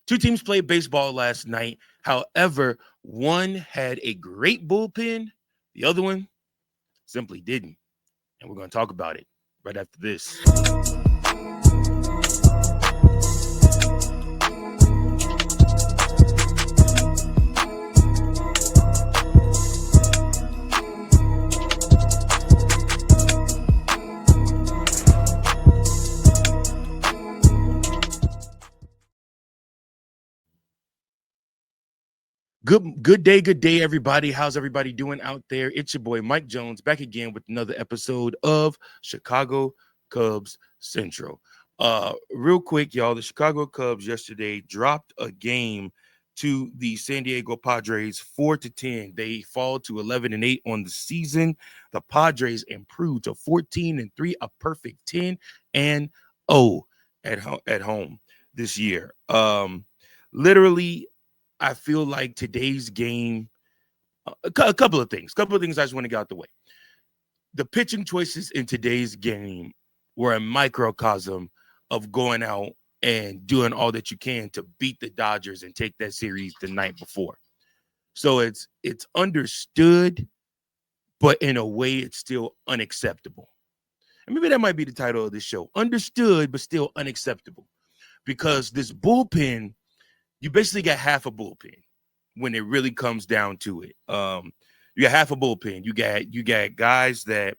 Two teams played baseball last night. However, one had a great bullpen, the other one simply didn't. And we're going to talk about it right after this. Good day, everybody. How's everybody doing out there? It's your boy Mike Jones back again with another episode of Chicago Cubs Central. Real quick, y'all, the Chicago Cubs yesterday dropped a game to the San Diego Padres 4-10. They fall to 11-8 on the season. The Padres improved to 14-3, a perfect 10-0 at home this year. Literally, I feel like today's game, a couple of things I just want to get out the way. The pitching choices in today's game were a microcosm of going out and doing all that you can to beat the Dodgers and take that series the night before. So it's understood, but in a way it's still unacceptable. And maybe that might be the title of this show. Understood, but still unacceptable. Because this bullpen, you basically got half a bullpen when it really comes down to it. You got half a bullpen. You got guys that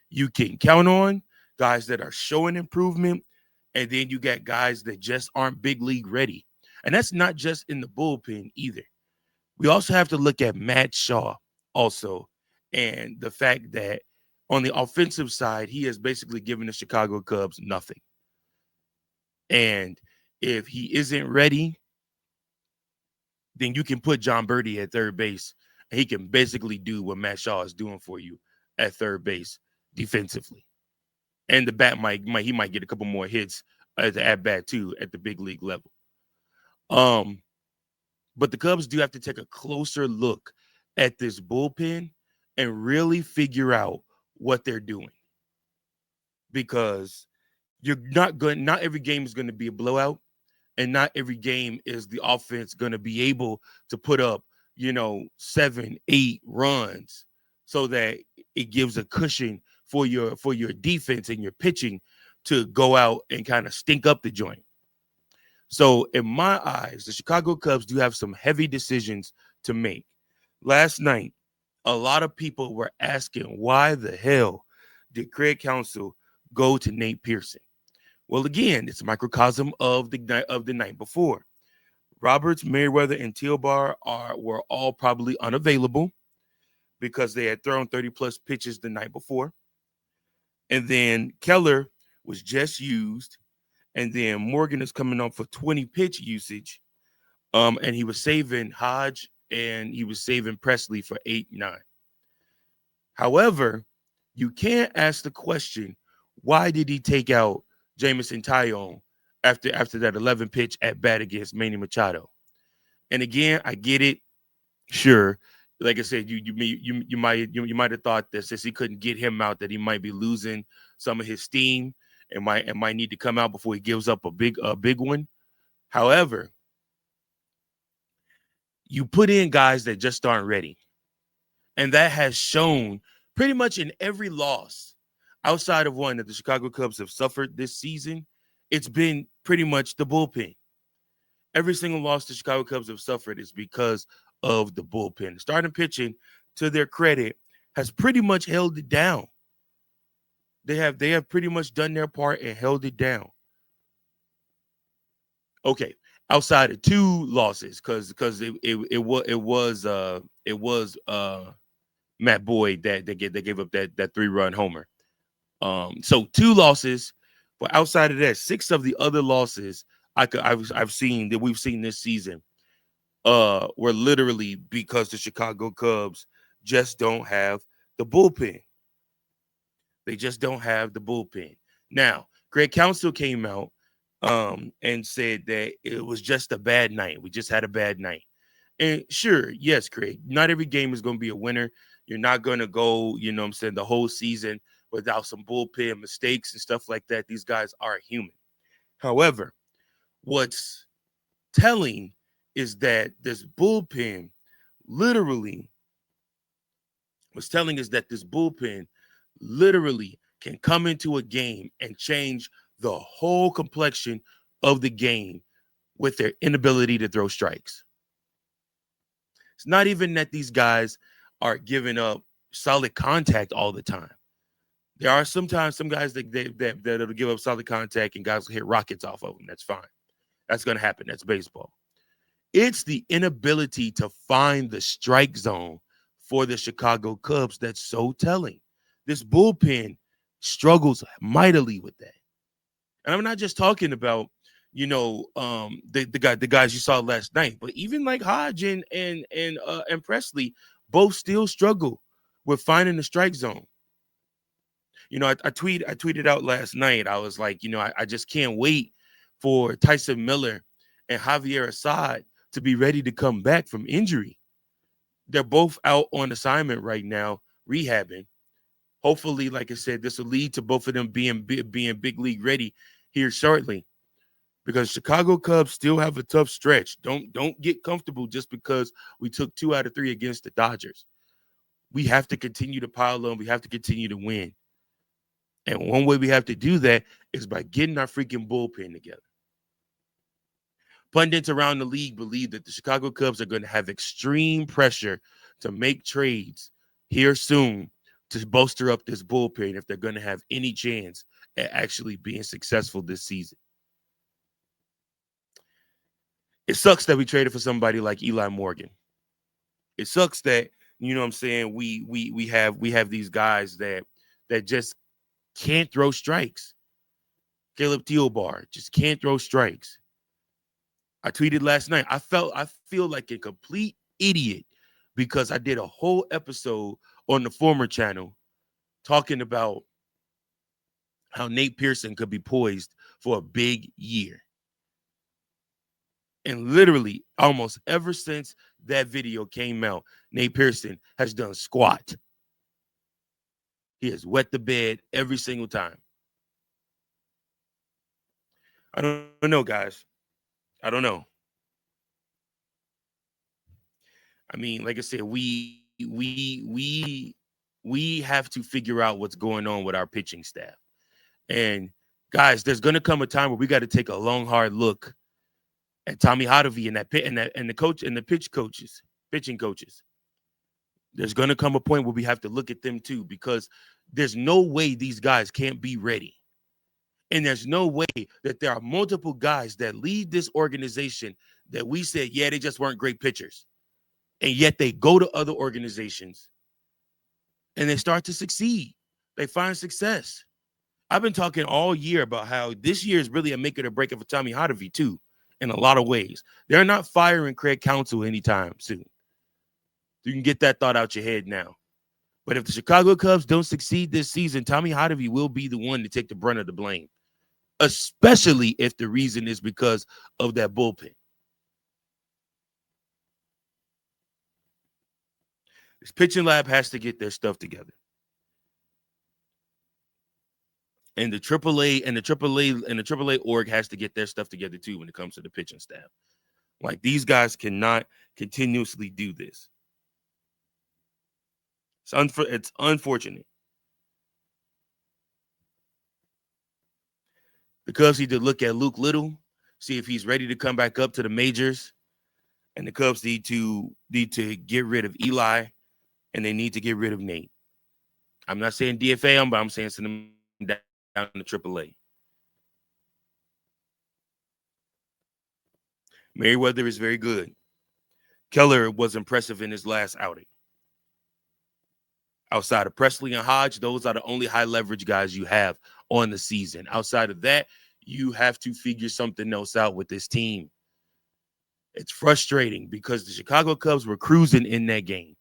you can count on, guys that are showing improvement, and then you got guys that just aren't big league ready. And that's not just in the bullpen either. We also have to look at Matt Shaw also, and the fact that on the offensive side, he has basically given the Chicago Cubs nothing. And if he isn't ready, then you can put John Birdie at third base, and he can basically do what Matt Shaw is doing for you at third base defensively. And the bat might get a couple more hits at the at bat too at the big league level. But the Cubs do have to take a closer look at this bullpen and really figure out what they're doing, because not every game is going to be a blowout. And not every game is the offense going to be able to put up, 7, 8 runs so that it gives a cushion for your defense and your pitching to go out and kind of stink up the joint. So in my eyes, the Chicago Cubs do have some heavy decisions to make. Last night, a lot of people were asking, why the hell did Craig Counsell go to Nate Pearson? Well, again, it's a microcosm of the night before. Roberts, Merriweather, and Tealbar were all probably unavailable because they had thrown 30-plus pitches the night before. And then Keller was just used. And then Morgan is coming on for 20 pitch usage. And he was saving Hodge and he was saving Presley for 8-9. However, you can't ask the question, why did he take out Jameson Taillon after that 11 pitch at bat against Manny Machado? And again, I get it. Sure, like I said, you might have thought that since he couldn't get him out, that he might be losing some of his steam and might need to come out before he gives up a big one. However, you put in guys that just aren't ready, and that has shown pretty much in every loss outside of one that the Chicago Cubs have suffered this season. It's been pretty much the bullpen. Every single loss the Chicago Cubs have suffered is because of the bullpen. Starting pitching, to their credit, has pretty much held it down. They have pretty much done their part and held it down. Okay, outside of 2 losses, because it was Matt Boyd that gave up that 3-run homer. So 2 losses, but outside of that, 6 of the other losses I've seen that we've seen this season were literally because the Chicago Cubs just don't have the bullpen. They just don't have the bullpen. Now, Greg Counsell came out and said that it was just a bad night. We just had a bad night. And sure, yes, Craig, not every game is going to be a winner. You're not going to go, the whole season without some bullpen mistakes and stuff like that. These guys are human. However, what's telling is that this bullpen literally was telling us that this bullpen literally can come into a game and change the whole complexion of the game with their inability to throw strikes. It's not even that these guys are giving up solid contact all the time. There are sometimes some guys that'll give up solid contact and guys will hit rockets off of them. That's fine. That's going to happen. That's baseball. It's the inability to find the strike zone for the Chicago Cubs that's so telling. This bullpen struggles mightily with that. And I'm not just talking about, the guys you saw last night, but even like Hodge and Presley both still struggle with finding the strike zone. I tweeted out last night. I was like, I just can't wait for Tyson Miller and Javier Assad to be ready to come back from injury. They're both out on assignment right now, rehabbing. Hopefully, like I said, this will lead to both of them being big league ready here shortly. Because Chicago Cubs still have a tough stretch. Don't get comfortable just because we took 2 out of 3 against the Dodgers. We have to continue to pile on. We have to continue to win. And one way we have to do that is by getting our freaking bullpen together. Pundits around the league believe that the Chicago Cubs are going to have extreme pressure to make trades here soon to bolster up this bullpen if they're going to have any chance at actually being successful this season. It sucks that we traded for somebody like Eli Morgan. It sucks that, we have these guys that just can't throw strikes. Caleb Thielbar just can't throw strikes. I tweeted last night. I feel like a complete idiot because I did a whole episode on the former channel talking about how Nate Pearson could be poised for a big year. And literally, almost ever since that video came out, Nate Pearson has done squat. He has wet the bed every single time. I don't know, guys. I don't know. I mean, like I said, we have to figure out what's going on with our pitching staff. And guys, there's going to come a time where we got to take a long, hard look at Tommy Hotovy and the coach and the pitching coaches. There's going to come a point where we have to look at them too, because there's no way these guys can't be ready. And there's no way that there are multiple guys that lead this organization that we said, yeah, they just weren't great pitchers. And yet they go to other organizations and they start to succeed. They find success. I've been talking all year about how this year is really a make it or break it for Tommy Hotovy too, in a lot of ways. They're not firing Craig Counsell anytime soon. You can get that thought out your head now. But if the Chicago Cubs don't succeed this season, Tommy Hotovy will be the one to take the brunt of the blame, especially if the reason is because of that bullpen. This pitching lab has to get their stuff together. And the AAA org has to get their stuff together too when it comes to the pitching staff. Like, these guys cannot continuously do this. It's unfortunate. The Cubs need to look at Luke Little, see if he's ready to come back up to the majors. And the Cubs need to get rid of Eli, and they need to get rid of Nate. I'm not saying DFA him, but I'm saying send him down to AAA. Merriweather is very good. Keller was impressive in his last outing. Outside of Presley and Hodge, those are the only high leverage guys you have on the season. Outside of that, you have to figure something else out with this team. It's frustrating because the Chicago Cubs were cruising in that game.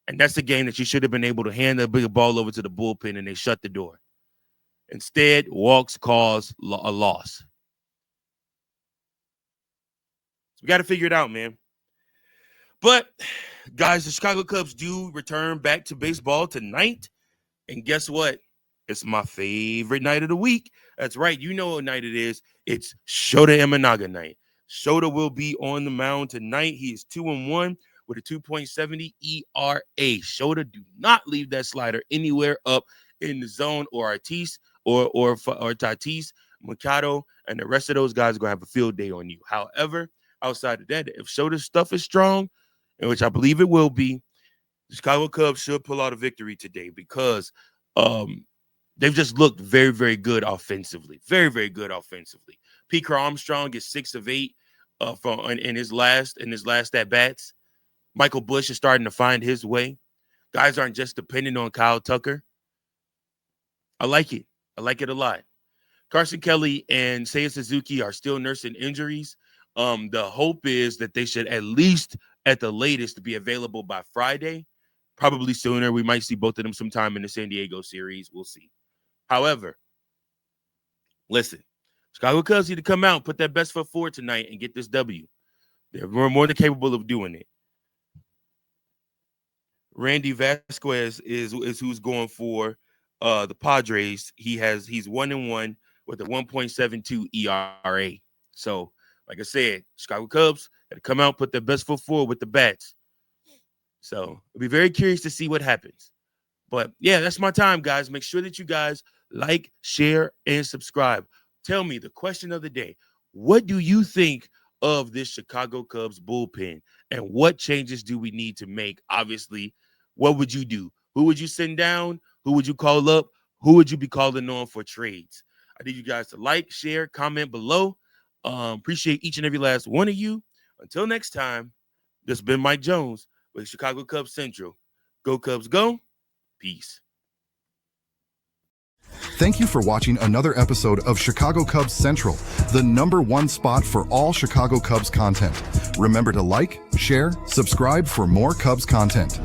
And that's the game that you should have been able to hand the big ball over to the bullpen and they shut the door. Instead, walks cause a loss. So we got to figure it out, man. But, guys, the Chicago Cubs do return back to baseball tonight. And guess what? It's my favorite night of the week. That's right. You know what night it is. It's Shota Imanaga night. Shota will be on the mound tonight. He is 2-1 with a 2.70 ERA. Shota, do not leave that slider anywhere up in the zone, or Artis or Tatis, Mercado, and the rest of those guys are going to have a field day on you. However, outside of that, if Shota's stuff is strong, and which I believe it will be, the Chicago Cubs should pull out a victory today because they've just looked very, very good offensively. Very, very good offensively. Pete Armstrong is 6 of 8 in his last at bats. Michael Busch is starting to find his way. Guys aren't just depending on Kyle Tucker. I like it. I like it a lot. Carson Kelly and Seiya Suzuki are still nursing injuries. The hope is that they should at least, at the latest, be available by Friday. Probably sooner. We might see both of them sometime in the San Diego series. We'll see. However, listen, Chicago Cubs need to come out, put their best foot forward tonight, and get this W. They're more than capable of doing it. Randy Vasquez is who's going for the Padres. He's 1-1 with a 1.72 ERA. So, like I said, Chicago Cubs got to come out, put their best foot forward with the bats. So, I'll be very curious to see what happens. But, yeah, that's my time, guys. Make sure that you guys like, share, and subscribe. Tell me the question of the day. What do you think of this Chicago Cubs bullpen? And what changes do we need to make? Obviously, what would you do? Who would you send down? Who would you call up? Who would you be calling on for trades? I need you guys to like, share, comment below. Appreciate each and every last one of you. Until next time, this has been Mike Jones with Chicago Cubs Central. Go Cubs, go. Peace. Thank you for watching another episode of Chicago Cubs Central, the #1 spot for all Chicago Cubs content. Remember to like, share, subscribe for more Cubs content.